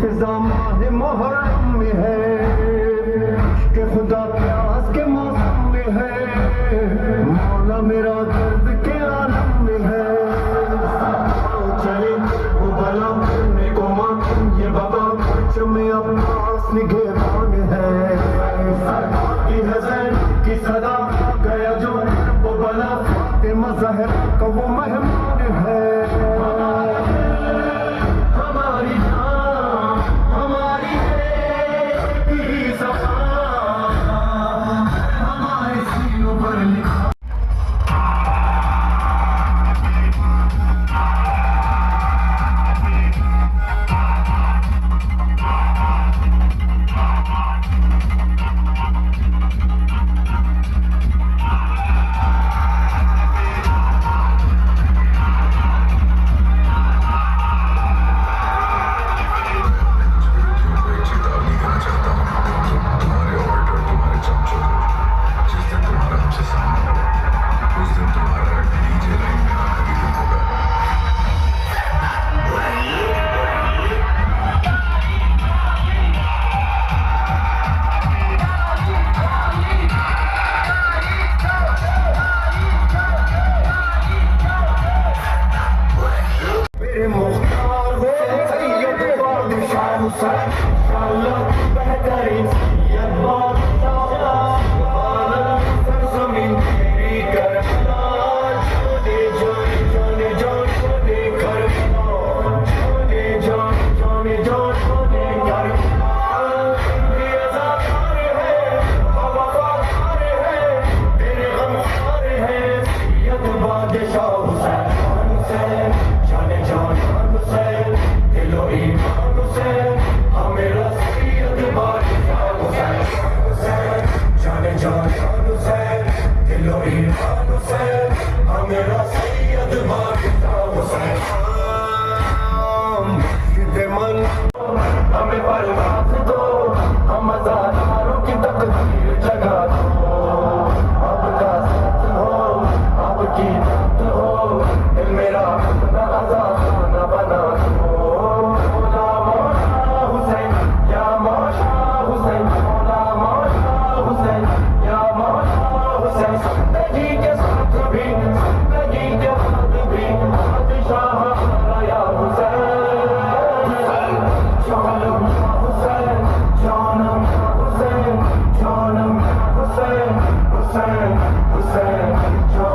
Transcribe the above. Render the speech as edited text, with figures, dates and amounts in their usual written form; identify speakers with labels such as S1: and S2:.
S1: फिजा माह मुहर्रम में है कि खुदा प्यास के मौसम में है मौला मेरा दर्द के आलम में है चले वो भला करने को मां ये बाबा कुछ में अब्बास निगहबान है की हज़न की सदा गया जो वो भला फातिमा ज़हरा का वो मेहमान है हमारी जान हमारी की ज़बान हमारे सीनों पर लिखा हमें परवाज़ दो हम मज़ारों की तकदीर जगा दो आपका साथ हो आपकी बात हो दिल मेरा अपना आज़ाद न बना दो मौला मौला हुसैन या मौला हुसैन मौला मौला हुसैन या मौला हुसैन जिंदगी के साथ भी जिंदगी के बाद भी बादशाह हमारा या Hussain Janam Hussain, Janam Hussain, Janam Hussain, Hussain, Hussain, Janam